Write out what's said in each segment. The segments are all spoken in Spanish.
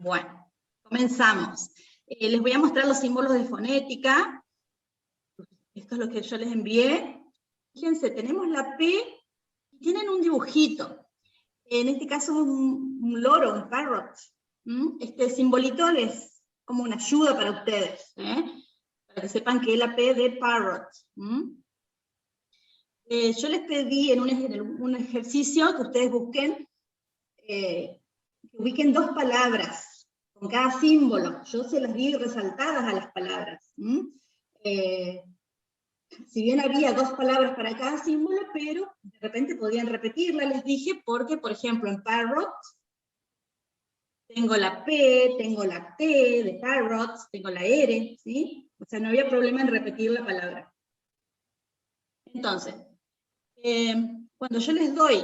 Bueno, comenzamos. Les voy a mostrar los símbolos de fonética. Esto es lo que yo les envié. Fíjense, tenemos la P y tienen un dibujito. En este caso es un loro, un parrot. Este simbolito es como una ayuda para ustedes, para que sepan que es la P de parrot. Yo les pedí en un ejercicio que ustedes busquen, que ubiquen dos palabras con cada símbolo. Yo se las di resaltadas a las palabras. Si bien había dos palabras para cada símbolo, pero de repente podían repetirla, les dije, porque, por ejemplo, en parrot, tengo la P, tengo la T de parrot, tengo la R, ¿sí? O sea, no había problema en repetir la palabra. Entonces, cuando yo les doy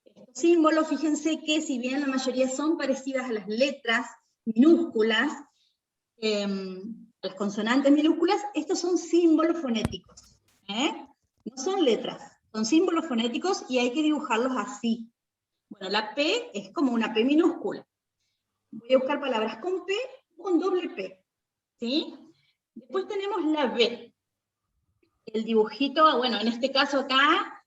estos símbolos, fíjense que si bien la mayoría son parecidas a las letras minúsculas, las consonantes minúsculas, estos son símbolos fonéticos. No son letras, son símbolos fonéticos y hay que dibujarlos así. Bueno, la P es como una P minúscula. Voy a buscar palabras con P o con doble P. ¿Sí? Después tenemos la B. El dibujito, bueno, en este caso acá,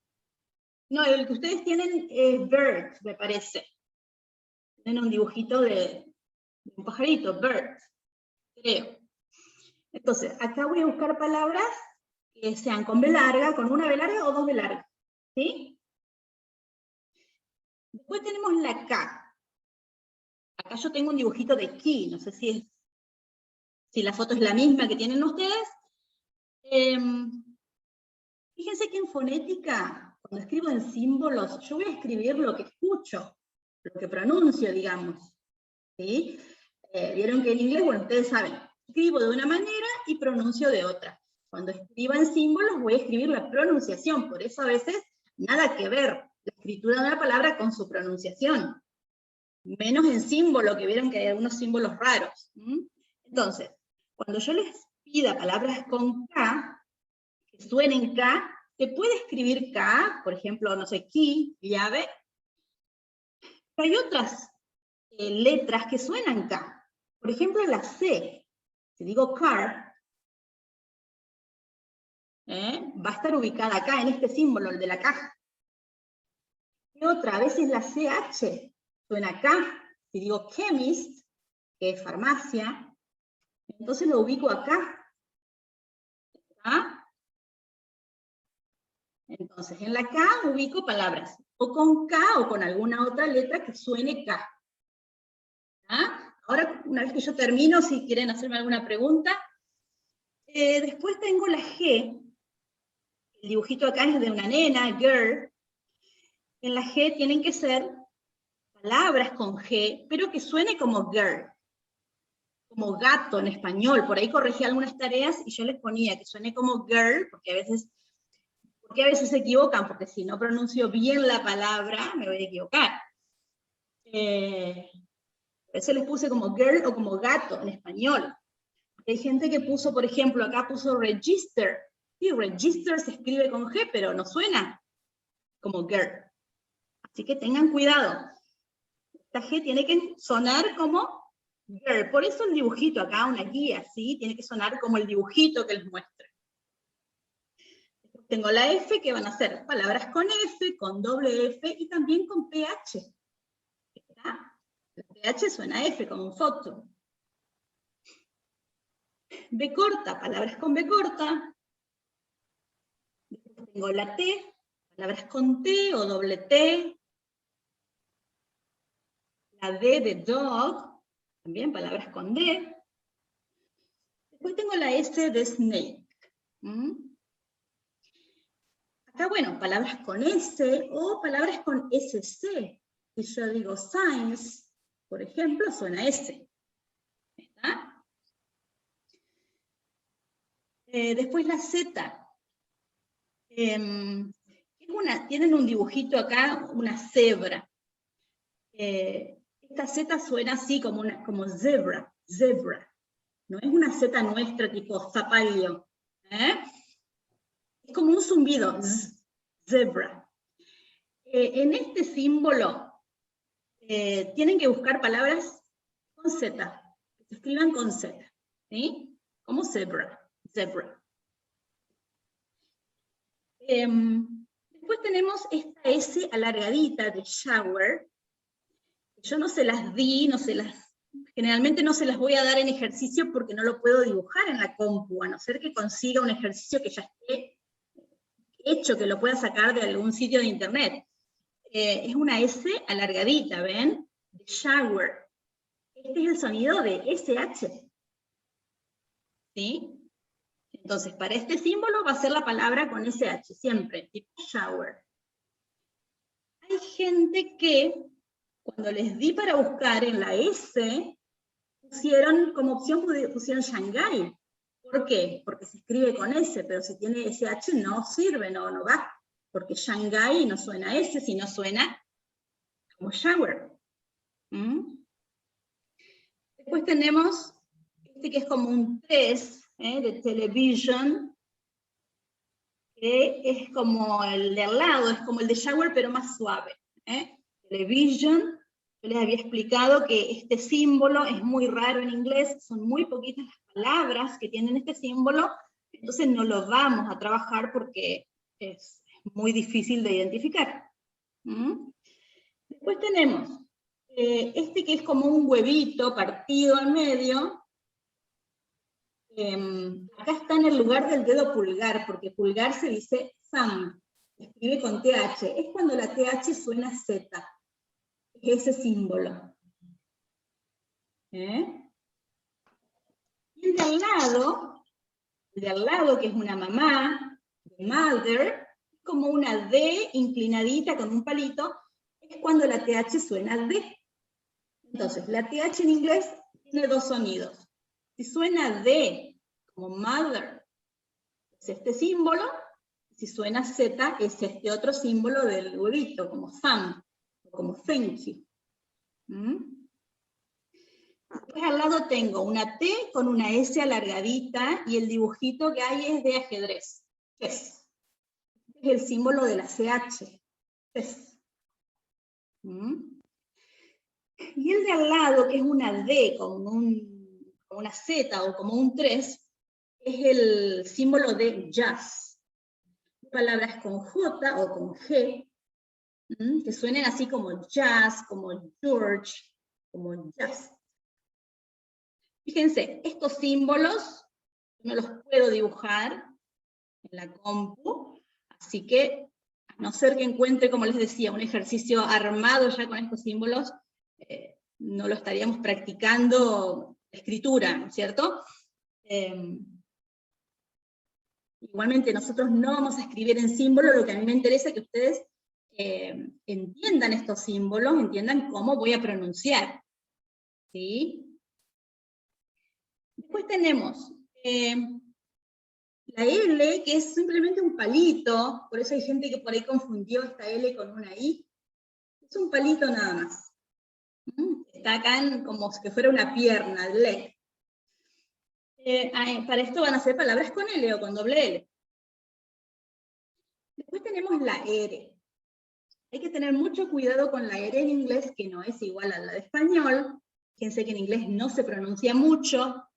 no, el que ustedes tienen es bird, me parece. Tienen un dibujito de un pajarito, bird, creo. Entonces, acá voy a buscar palabras que sean con B larga, con una B larga o dos B largas. ¿Sí? Después tenemos la K. Acá yo tengo un dibujito de ki, no sé si la foto es la misma que tienen ustedes. Fíjense que en fonética, cuando escribo en símbolos, yo voy a escribir lo que escucho, lo que pronuncio, digamos. ¿Sí? Vieron que en inglés, bueno, ustedes saben, escribo de una manera y pronuncio de otra. Cuando escriba en símbolos voy a escribir la pronunciación, por eso a veces nada que ver la escritura de una palabra con su pronunciación. Menos en símbolo, que vieron que hay algunos símbolos raros. Entonces, cuando yo les pida palabras con K, que suenen K, se puede escribir K, por ejemplo, no sé, ki, llave. Pero hay otras letras que suenan K. Por ejemplo, la C. Si digo car, va a estar ubicada acá, en este símbolo, el de la caja. Y otra, a veces la CH suena acá. Si digo chemist, que es farmacia, entonces lo ubico acá. ¿Ah? Entonces, en la K ubico palabras o con K o con alguna otra letra que suene K. ¿Ah? Ahora, una vez que yo termino, si quieren hacerme alguna pregunta. Después tengo la G. El dibujito acá es de una nena, girl. En la G tienen que ser palabras con G, pero que suene como girl. Como gato en español. Por ahí corregí algunas tareas y yo les ponía que suene como girl, porque a veces se equivocan, porque si no pronuncio bien la palabra, me voy a equivocar. Por eso les puse como girl o como gato en español. Hay gente que puso, por ejemplo, acá puso register. Sí, register se escribe con G, pero no suena como girl. Así que tengan cuidado. Esta G tiene que sonar como girl. Por eso el dibujito acá, una guía, ¿sí? Tiene que sonar como el dibujito que les muestre. Tengo la F, que van a ser palabras con F, con doble F y también con PH. ¿Está? La PH suena a F, como un foto. B corta, palabras con B corta. Después tengo la T, palabras con T o doble T. La D de dog, también palabras con D. Después tengo la S de snake. Acá, bueno, palabras con S o palabras con SC. Si yo digo science, por ejemplo, suena S. ¿Está? Después la Z. Tienen un dibujito acá, una cebra. Esta Z suena así como zebra, zebra. No es una Z nuestra tipo zapallo. Es como un zumbido, zebra. En este símbolo tienen que buscar palabras con Z, que se escriban con Z, ¿sí? Como zebra, zebra. Después tenemos esta S alargadita de shower. Yo no se las di, generalmente no se las voy a dar en ejercicio porque no lo puedo dibujar en la compu, a no ser que consiga un ejercicio que ya esté hecho, que lo pueda sacar de algún sitio de internet. Es una S alargadita, ¿ven? De shower. Este es el sonido de SH. ¿Sí? Entonces, para este símbolo va a ser la palabra con SH, siempre, tipo shower. Hay gente que, cuando les di para buscar en la S, pusieron como opción, pusieron Shanghai. ¿Por qué? Porque se escribe con S, pero si tiene SH no sirve, no va. Porque Shanghai no suena S, sino suena como shower. Después tenemos este que es como un 3, de television, que es como el de al lado, es como el de shower, pero más suave. Television, yo les había explicado que este símbolo es muy raro en inglés, son muy poquitas las palabras que tienen este símbolo, entonces no lo vamos a trabajar porque es muy difícil de identificar. Después tenemos este que es como un huevito partido al medio. Acá está en el lugar del dedo pulgar, porque pulgar se dice thumb, se escribe con TH. Es cuando la TH suena Z, es ese símbolo. Y el de al lado, que es una mamá, de mother, como una D inclinadita con un palito, es cuando la TH suena D. Entonces, la TH en inglés tiene dos sonidos. Si suena D, como mother, es este símbolo. Si suena Z, es este otro símbolo del huevito, como thumb, o como thank you. Después al lado tengo una T con una S alargadita, y el dibujito que hay es de ajedrez. Chess. Es el símbolo de la CH. Chess. Y el de al lado, que es una D con una Z o como un 3, es el símbolo de jazz. Palabras con J o con G, que suenen así como jazz, como George, como jazz. Fíjense, estos símbolos no los puedo dibujar en la compu, así que a no ser que encuentre, como les decía, un ejercicio armado ya con estos símbolos, no lo estaríamos practicando escritura, ¿no es cierto? Igualmente nosotros no vamos a escribir en símbolos, lo que a mí me interesa es que ustedes entiendan estos símbolos, entiendan cómo voy a pronunciar. ¿Sí? Después tenemos la L, que es simplemente un palito, por eso hay gente que por ahí confundió esta L con una I. Es un palito nada más. Está acá como si fuera una pierna, el leg. Para esto van a ser palabras con L o con doble L. Después tenemos la R. Hay que tener mucho cuidado con la R en inglés, que no es igual a la de español. Fíjense que en inglés no se pronuncia mucho.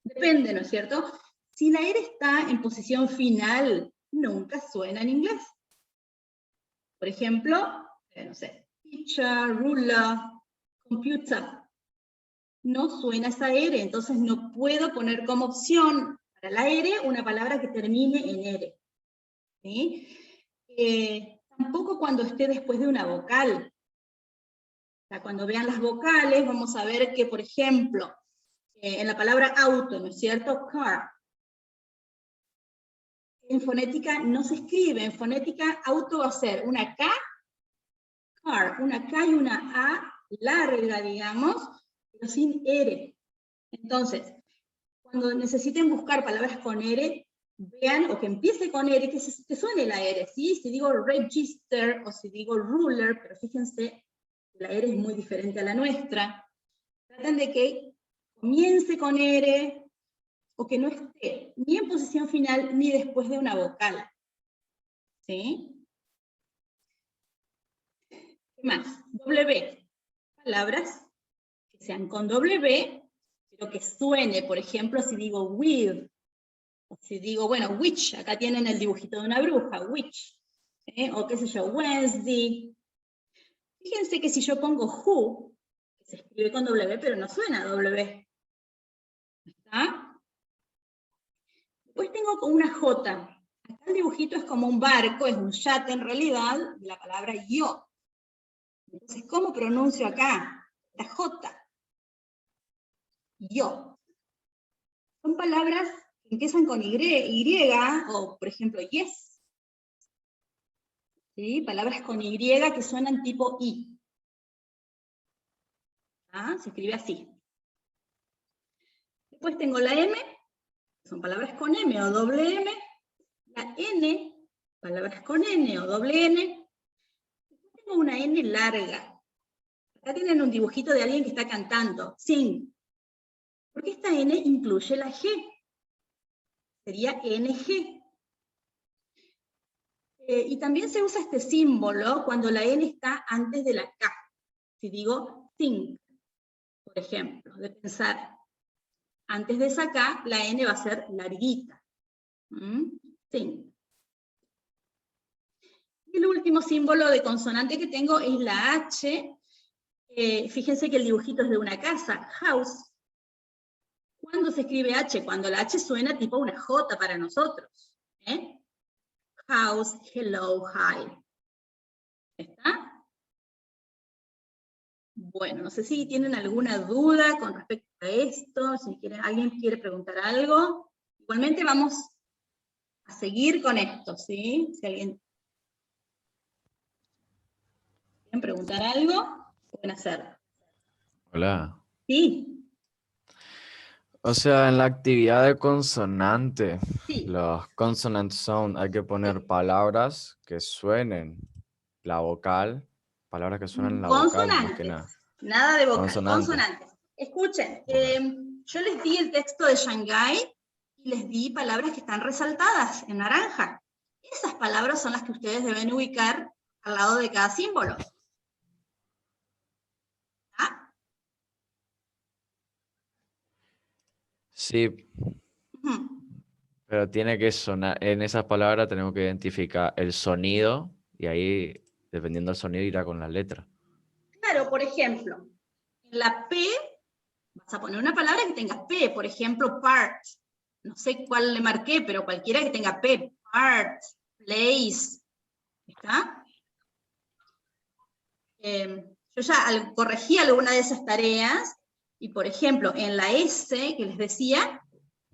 Depende, ¿no es cierto? Si la R está en posición final, nunca suena en inglés. Por ejemplo, no sé, teacher, ruler, computer. No suena esa R, entonces no puedo poner como opción para la R una palabra que termine en R. ¿Sí? Tampoco cuando esté después de una vocal. O sea, cuando vean las vocales, vamos a ver que, por ejemplo, en la palabra auto, ¿no es cierto? Car. En fonética no se escribe, en fonética auto va a ser una K, car, una K y una A larga, digamos, pero sin R. Entonces, cuando necesiten buscar palabras con R, vean, o que empiece con R, que suene la R, ¿sí? Si digo register, o si digo ruler, pero fíjense, la R es muy diferente a la nuestra. Traten de que comience con R, o que no esté ni en posición final, ni después de una vocal. ¿Sí? ¿Qué más? W. Palabras que sean con W, pero que suene, por ejemplo, si digo with, o si digo, bueno, witch, acá tienen el dibujito de una bruja, witch, o qué sé yo, Wednesday. Fíjense que si yo pongo who, que se escribe con W, pero no suena W. ¿Está? Después tengo con una J. Acá el dibujito es como un barco, es un yate en realidad, de la palabra yo. Entonces, ¿cómo pronuncio acá? La J. Yo. Son palabras que empiezan con Y, o por ejemplo, yes. ¿Sí? Palabras con Y que suenan tipo I. ¿Ah? Se escribe así. Después tengo la M, son palabras con M o doble M. La N, palabras con N o doble N. Después tengo una N larga. Acá tienen un dibujito de alguien que está cantando, sing. Porque esta N incluye la G. Sería NG. Y también se usa este símbolo cuando la N está antes de la K. Si digo think, por ejemplo, de pensar, antes de esa K, la N va a ser larguita. Think. Y el último símbolo de consonante que tengo es la H. Fíjense que el dibujito es de una casa, house. ¿Cuándo se escribe H? Cuando la H suena tipo una J para nosotros. House, hello, hi. ¿Está? Bueno, no sé si tienen alguna duda con respecto a esto, si alguien quiere preguntar algo. Igualmente vamos a seguir con esto, ¿sí? Si alguien quiere preguntar algo, pueden hacerlo. Hola. Sí. O sea, en la actividad de consonante, Sí. los consonant sound, hay que poner palabras que suenen la vocal, palabras que suenan la vocal, más que nada. Consonantes, nada de vocal, Consonantes. consonantes. Escuchen, Okay. yo les di el texto de Shanghái y les di palabras que están resaltadas en naranja. Esas palabras son las que ustedes deben ubicar al lado de cada símbolo. ¿Ah? Sí, pero tiene que sonar, en esas palabras tenemos que identificar el sonido y ahí, dependiendo del sonido, irá con la letra. Claro, por ejemplo, en la P vas a poner una palabra que tenga P, por ejemplo, part. No sé cuál le marqué, pero cualquiera que tenga P, part, place. ¿Está? Yo ya corregí alguna de esas tareas, y por ejemplo, en la S, que les decía,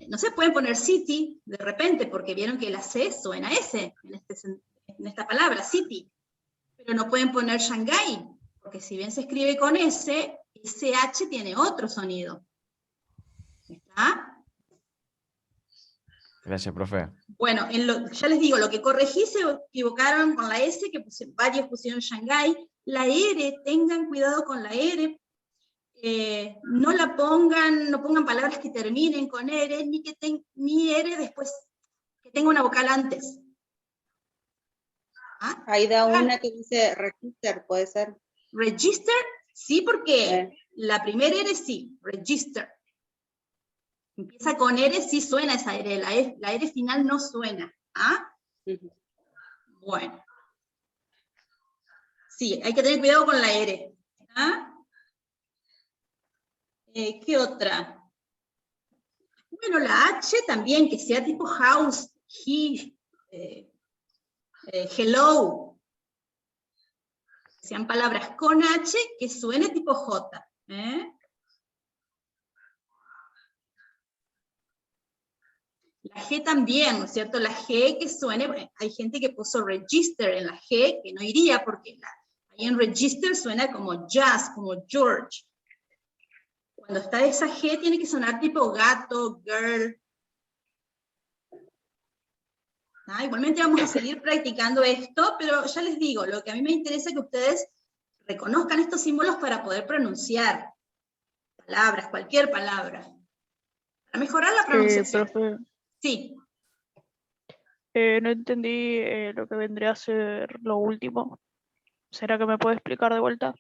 no se pueden poner city de repente, porque vieron que la C suena S, en esta palabra, city. Pero no pueden poner Shanghái, porque si bien se escribe con S, SH tiene otro sonido. ¿Está? Gracias, profe. Bueno, ya les digo, lo que corregí se equivocaron con la S, que varios pusieron Shanghái. La R, tengan cuidado con la R. No la pongan, no pongan palabras que terminen con R, ni R después, que tenga una vocal antes. ¿Ah? Ahí da una que dice register, ¿puede ser? Register, sí, porque la primera R sí, register. Empieza con R, sí suena esa R, la R final no suena. ¿Ah? Bueno. Sí, hay que tener cuidado con la R. ¿Ah? ¿Qué otra? Bueno, la H también, que sea tipo house, he, hello. Sean palabras con H que suene tipo J. La G también, ¿no es cierto? La G que suene, hay gente que puso register en la G, que no iría porque ahí en register suena como jazz, como George. Cuando está esa G tiene que sonar tipo gato, girl. Igualmente vamos a seguir practicando esto, pero ya les digo, lo que a mí me interesa es que ustedes reconozcan estos símbolos para poder pronunciar palabras, cualquier palabra. Para mejorar la pronunciación. Profe, Sí. no entendí lo que vendría a ser lo último. ¿Será que me puede explicar de vuelta?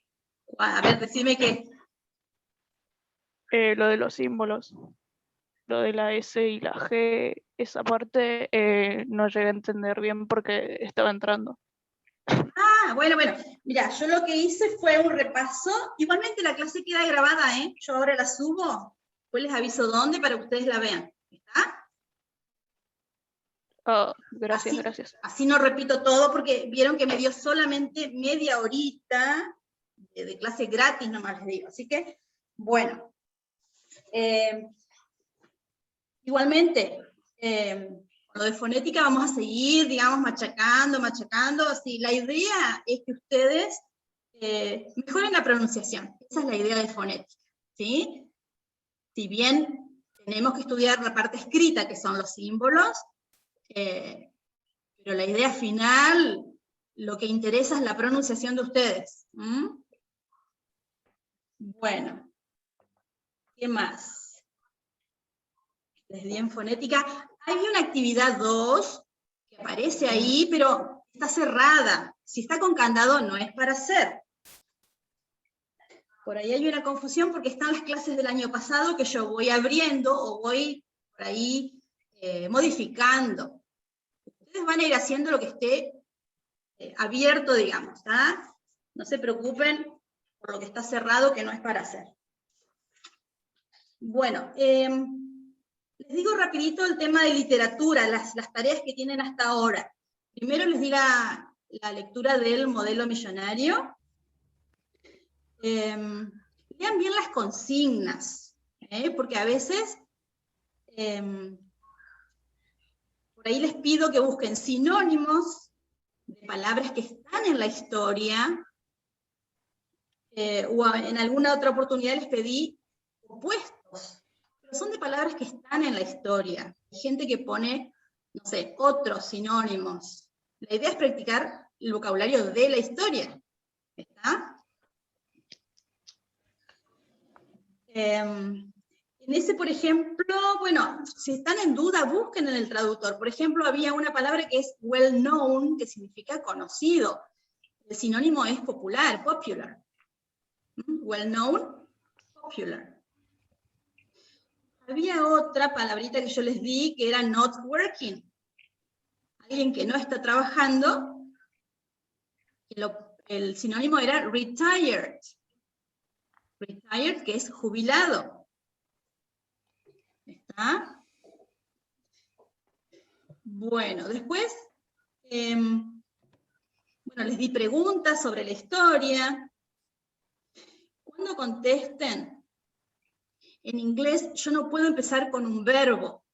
A ver, decime qué. Lo de los símbolos, lo de la S y la G, esa parte no llegué a entender bien porque estaba entrando. Ah, bueno, mira, yo lo que hice fue un repaso, igualmente la clase queda grabada, yo ahora la subo, después les aviso dónde para que ustedes la vean, ¿está? Ah, gracias, Así- gracias. Así no repito todo, porque vieron que me dio solamente media horita de clase gratis, nomás les digo, así que, bueno. Igualmente, con lo de fonética vamos a seguir, digamos, machacando, así. La idea es que ustedes mejoren la pronunciación, esa es la idea de fonética, ¿sí? Si bien tenemos que estudiar la parte escrita, que son los símbolos, pero la idea final, lo que interesa es la pronunciación de ustedes. Bueno, ¿qué más? Les di en fonética. Hay una actividad 2 que aparece ahí, pero está cerrada. Si está con candado, no es para hacer. Por ahí hay una confusión porque están las clases del año pasado que yo voy abriendo o voy por ahí modificando. Ustedes van a ir haciendo lo que esté abierto, digamos, ¿tá? No se preocupen por lo que está cerrado, que no es para hacer. Bueno, les digo rapidito el tema de literatura, las tareas que tienen hasta ahora. Primero les di la lectura del modelo millonario. Lean bien las consignas, porque a veces por ahí les pido que busquen sinónimos de palabras que están en la historia, o en alguna otra oportunidad les pedí opuestos, pero son de palabras que están en la historia. Hay gente que pone, no sé, otros sinónimos. La idea es practicar el vocabulario de la historia. ¿Está? En ese, por ejemplo, bueno, si están en duda, busquen en el traductor. Por ejemplo, había una palabra que es well known, que significa conocido. El sinónimo es popular, popular. Well known, popular. Había otra palabrita que yo les di que era not working. Alguien que no está trabajando. El sinónimo era retired. Retired, que es jubilado. ¿Está? Bueno, después, bueno, les di preguntas sobre la historia. Cuando contesten, en inglés yo no puedo empezar con un verbo.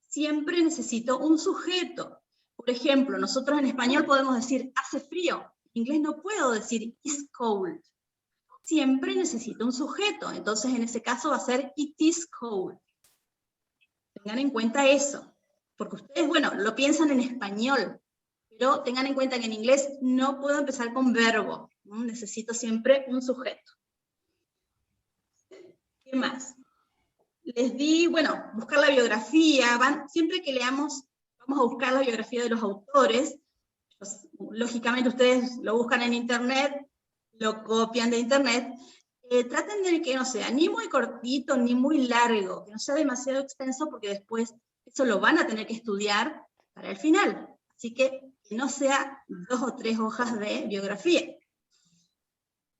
Siempre necesito un sujeto. Por ejemplo, nosotros en español podemos decir hace frío. En inglés no puedo decir it's cold. Siempre necesito un sujeto. Entonces en ese caso va a ser it is cold. Tengan en cuenta eso. Porque ustedes, bueno, lo piensan en español, pero tengan en cuenta que en inglés no puedo empezar con verbo. Necesito siempre un sujeto. ¿Qué más? Les di, bueno, buscar la biografía. Siempre que leamos, vamos a buscar la biografía de los autores. Pues, lógicamente ustedes lo buscan en internet, lo copian de internet. Traten de que no sea ni muy cortito ni muy largo, que no sea demasiado extenso, porque después eso lo van a tener que estudiar para el final. Así que no sea 2 o 3 hojas de biografía.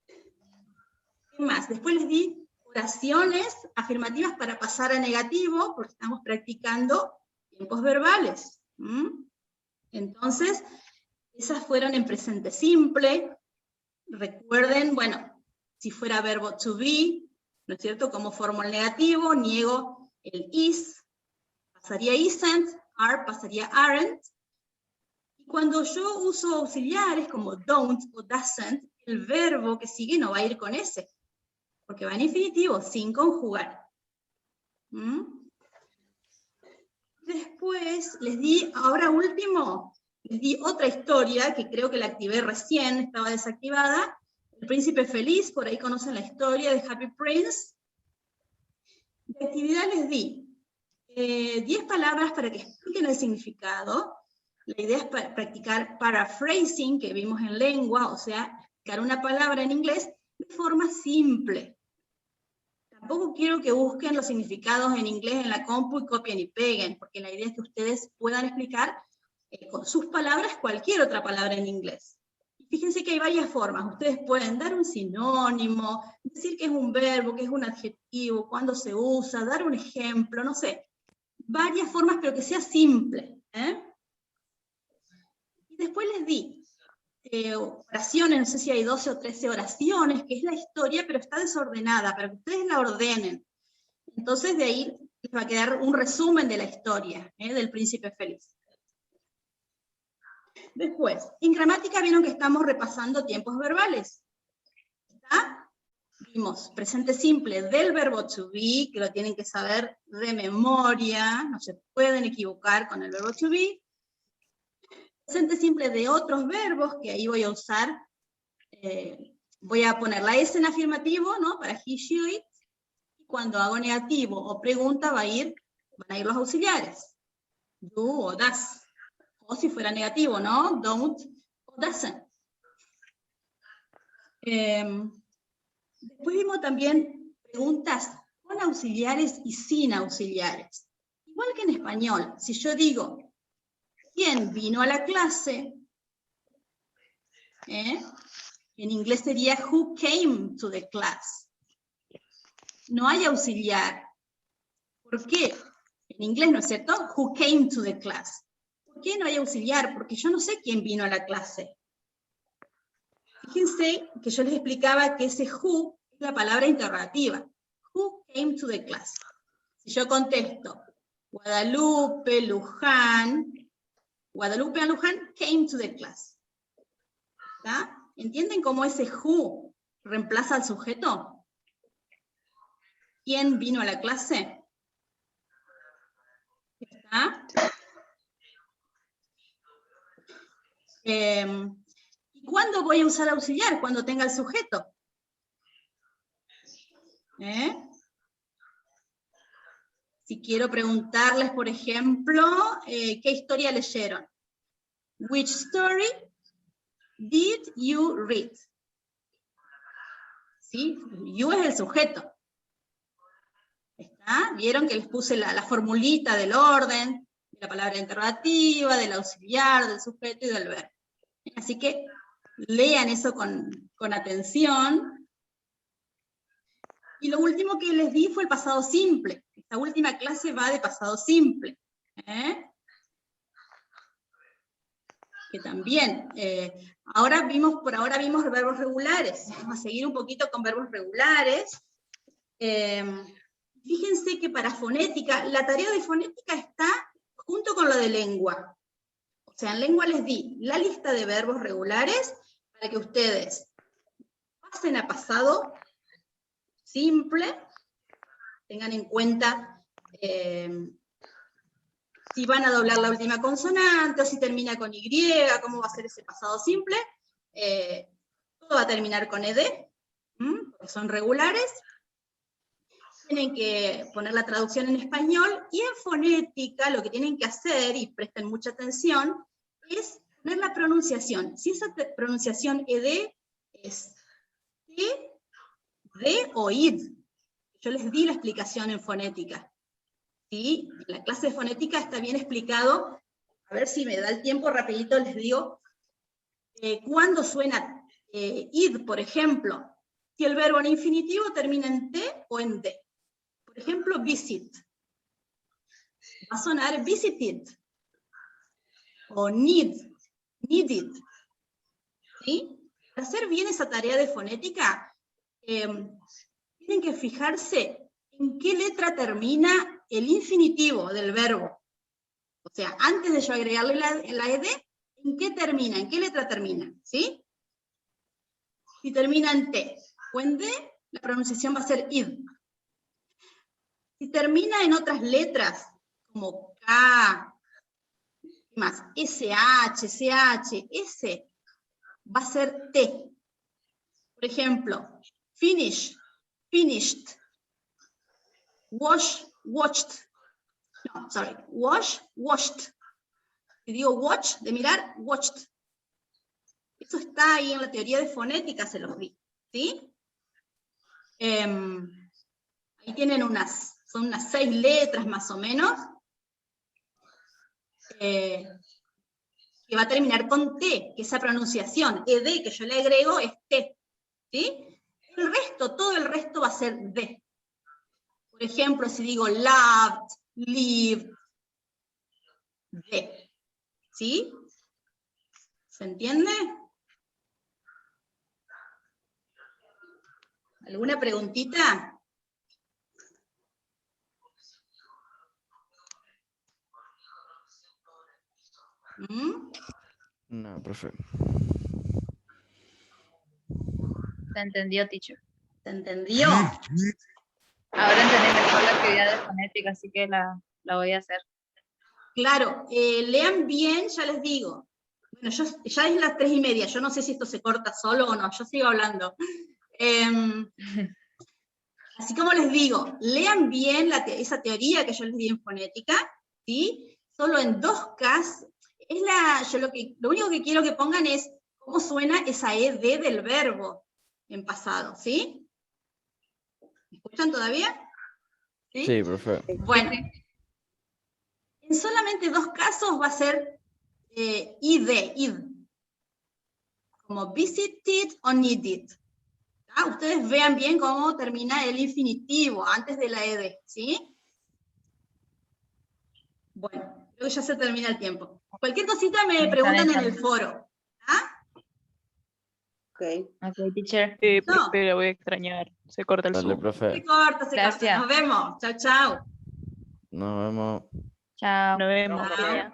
¿Qué más? Después les di oraciones afirmativas para pasar a negativo, porque estamos practicando tiempos verbales. Entonces, esas fueron en presente simple. Recuerden, bueno, si fuera verbo to be, ¿no es cierto? Como formo el negativo, niego el is, pasaría isn't, are pasaría aren't. Y cuando yo uso auxiliares como don't o doesn't, el verbo que sigue no va a ir con ese, porque va en infinitivo, sin conjugar. Después les di, ahora último, les di otra historia que creo que la activé recién, estaba desactivada. El príncipe feliz, por ahí conocen la historia de Happy Prince. De actividad les di 10 palabras para que expliquen el significado. La idea es practicar paraphrasing, que vimos en lengua, o sea, explicar una palabra en inglés de forma simple. tampoco quiero que busquen los significados en inglés en la compu y copien y peguen, porque la idea es que ustedes puedan explicar con sus palabras cualquier otra palabra en inglés. Fíjense que hay varias formas. Ustedes pueden dar un sinónimo, decir que es un verbo, que es un adjetivo, cuándo se usa, dar un ejemplo, no sé. Varias formas, pero que sea simple. Y después les di oraciones, no sé si hay 12 o 13 oraciones, que es la historia, pero está desordenada, para que ustedes la ordenen. Entonces de ahí les va a quedar un resumen de la historia, del príncipe feliz. Después, en gramática vieron que estamos repasando tiempos verbales. ¿Está? Vimos presente simple del verbo to be, que lo tienen que saber de memoria, no se pueden equivocar con el verbo to be. Presente simple de otros verbos, que ahí voy a usar, voy a poner la S en afirmativo, ¿no? Para he, she, it. Cuando hago negativo o pregunta van a ir los auxiliares. Do o does. O si fuera negativo, ¿no? Don't o doesn't. Después vimos también preguntas con auxiliares y sin auxiliares. Igual que en español, si yo digo, ¿quién vino a la clase? En inglés sería who came to the class. No hay auxiliar. ¿Por qué? En inglés, ¿no es cierto? Who came to the class. ¿Por qué no hay auxiliar? Porque yo no sé quién vino a la clase. Fíjense que yo les explicaba que ese who es la palabra interrogativa. Who came to the class? Si yo contesto, Guadalupe, Luján, Guadalupe and Luján came to the class. ¿Está? ¿Entienden cómo ese who reemplaza al sujeto? ¿Quién vino a la clase? ¿Está? ¿Y cuándo voy a usar auxiliar? Cuando tenga el sujeto. Si quiero preguntarles, por ejemplo, ¿qué historia leyeron? Which story did you read? ¿Sí? You es el sujeto. ¿Está? ¿Vieron que les puse la formulita del orden, de la palabra interrogativa, del auxiliar, del sujeto y del verbo? Así que lean eso con atención. Y lo último que les di fue el pasado simple. Esta última clase va de pasado simple. Que también, por ahora vimos verbos regulares. Vamos a seguir un poquito con verbos regulares. Fíjense que para fonética, la tarea de fonética está junto con la de lengua. O sea, en lengua les di la lista de verbos regulares para que ustedes pasen a pasado simple, tengan en cuenta si van a doblar la última consonante, o si termina con Y, cómo va a ser ese pasado simple. Todo va a terminar con ed, porque son regulares. Tienen que poner la traducción en español, y en fonética lo que tienen que hacer, y presten mucha atención, es poner la pronunciación. Si esa pronunciación ed es t, d o id. Yo les di la explicación en fonética. ¿Sí? En la clase de fonética está bien explicado. A ver si me da el tiempo, rapidito les digo. Cuando suena id, por ejemplo, si el verbo en infinitivo termina en t o en d. Por ejemplo, visit. Va a sonar visited. O needed. ¿Sí? Para hacer bien esa tarea de fonética, tienen que fijarse en qué letra termina el infinitivo del verbo. O sea, antes de yo agregarle la ed, ¿en qué termina? ¿En qué letra termina? ¿Sí? Si termina en T o en D, la pronunciación va a ser id. Si termina en otras letras, como K, ¿qué más? SH, CH, S, va a ser T. Por ejemplo, finish, finished. Wash, watched. No, sorry. Wash, washed. Si digo watch, de mirar, watched. Eso está ahí en la teoría de fonética, se los di. ¿Sí? Ahí Ahí tienen son unas 6 letras más o menos, que va a terminar con T, que esa pronunciación, ED, que yo le agrego, es T, ¿sí? El resto, todo el resto va a ser D. Por ejemplo, si digo loved, lived, D, ¿sí? ¿Se entiende? ¿Alguna preguntita? ¿Mm? No, profe. Se entendió, teacher. ¿Se entendió? Ahora entendí mejor la actividad de fonética, así que la voy a hacer. Claro, lean bien, ya les digo. Bueno, ya es las 3:30, yo no sé si esto se corta solo o no, yo sigo hablando. Así como les digo, lean bien esa teoría que yo les di en fonética, ¿sí? Solo en 2 casos, lo único que quiero que pongan es cómo suena esa ED del verbo en pasado, ¿sí? ¿Me escuchan todavía? Sí, profe. Bueno, en solamente 2 casos va a ser id, como visited o needed. Ustedes vean bien cómo termina el infinitivo antes de la ed, ¿sí? Bueno, creo que ya se termina el tiempo. Cualquier cosita me preguntan en el foro. ¿Ah? Ok. Ok, teacher. No. Profe, la voy a extrañar. Se corta el Dale, Zoom. Se profe. corta, se corta. Gracias. Nos vemos. Chao, chao. Nos vemos. Chao. Nos vemos. Chao.